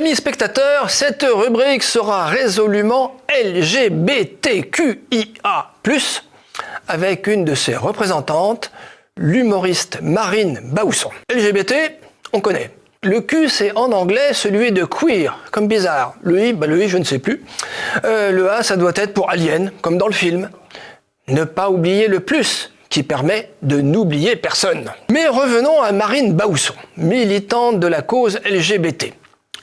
Amis spectateurs, cette rubrique sera résolument LGBTQIA+, avec une de ses représentantes, l'humoriste Marine Bausson. LGBT, on connaît. Le Q, c'est en anglais celui de queer, comme bizarre. Le I, je ne sais plus. Le A, ça doit être pour alien, comme dans le film. Ne pas oublier le plus, qui permet de n'oublier personne. Mais revenons à Marine Bausson, militante de la cause LGBT.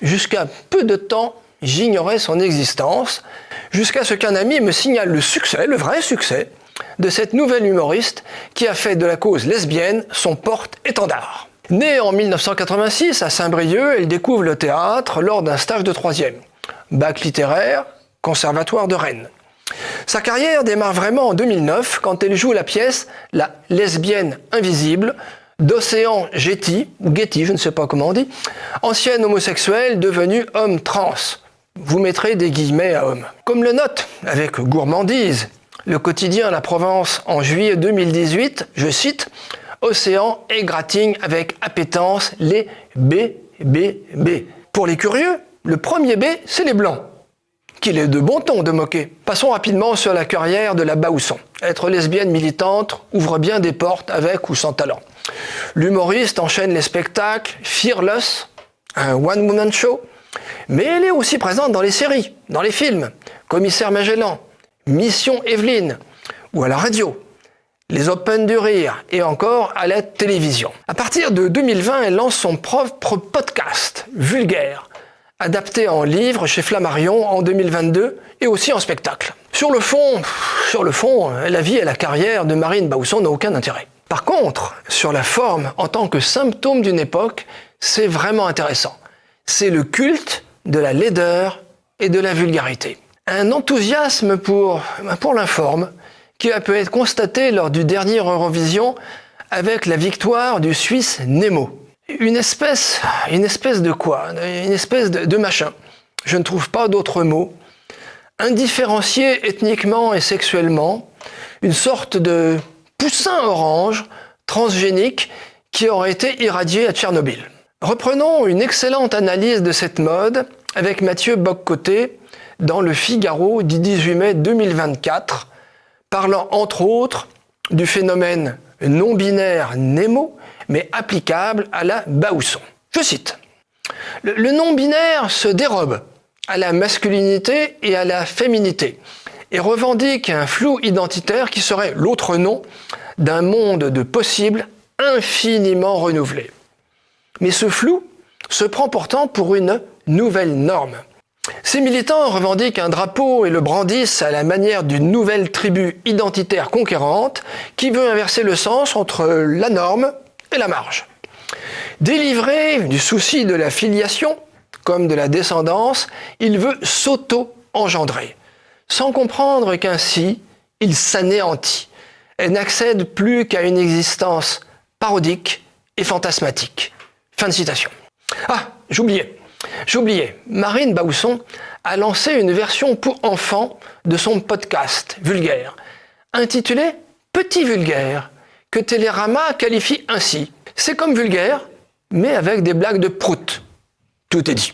Jusqu'à peu de temps, j'ignorais son existence, jusqu'à ce qu'un ami me signale le succès, le vrai succès, de cette nouvelle humoriste qui a fait de la cause lesbienne son porte-étendard. Née en 1986 à Saint-Brieuc, elle découvre le théâtre lors d'un stage de 3e. Bac littéraire, Conservatoire de Rennes. Sa carrière démarre vraiment en 2009 quand elle joue la pièce « La lesbienne invisible » d'Océan Getty, ou Getty, je ne sais pas comment on dit, ancienne homosexuelle devenue homme trans. Vous mettrez des guillemets à homme. Comme le note, avec gourmandise, le quotidien La Provence en juillet 2018, je cite, « Océan égratigne avec appétence les BBB ». Pour les curieux, le premier B, c'est les blancs. Qu'il est de bon ton de moquer. Passons rapidement sur la carrière de la Bausson. Être lesbienne militante ouvre bien des portes avec ou sans talent. L'humoriste enchaîne les spectacles Fearless, un one-woman show, mais elle est aussi présente dans les séries, dans les films, Commissaire Magellan, Mission Evelyne, ou à la radio, les Open du Rire, et encore à la télévision. À partir de 2020, elle lance son propre podcast, Vulgaire, adapté en livre chez Flammarion en 2022 et aussi en spectacle. Sur le fond, la vie et la carrière de Marine Bausson n'ont aucun intérêt. Par contre, sur la forme, en tant que symptôme d'une époque, c'est vraiment intéressant. C'est le culte de la laideur et de la vulgarité. Un enthousiasme pour l'informe qui a pu être constaté lors du dernier Eurovision avec la victoire du Suisse Nemo. Une espèce de quoi? Une espèce de machin. Je ne trouve pas d'autre mot. Indifférencié ethniquement et sexuellement, une sorte de poussin orange transgénique qui aurait été irradié à Tchernobyl. Reprenons une excellente analyse de cette mode avec Mathieu Boccoté dans Le Figaro du 18 mai 2024, parlant entre autres du phénomène non-binaire Nemo, mais applicable à la Bausson. Je cite. Le non-binaire se dérobe à la masculinité et à la féminité et revendique un flou identitaire qui serait l'autre nom d'un monde de possibles infiniment renouvelé. Mais ce flou se prend pourtant pour une nouvelle norme. Ces militants revendiquent un drapeau et le brandissent à la manière d'une nouvelle tribu identitaire conquérante qui veut inverser le sens entre la norme et la marge. Délivré du souci de la filiation, comme de la descendance, il veut s'auto-engendrer, sans comprendre qu'ainsi, il s'anéantit et n'accède plus qu'à une existence parodique et fantasmatique. Fin de citation. Ah, j'oubliais. Marine Bausson a lancé une version pour enfants de son podcast Vulgaire, intitulé « Petit Vulgaire », que Télérama qualifie ainsi. C'est comme Vulgaire, mais avec des blagues de prout. Tout est dit.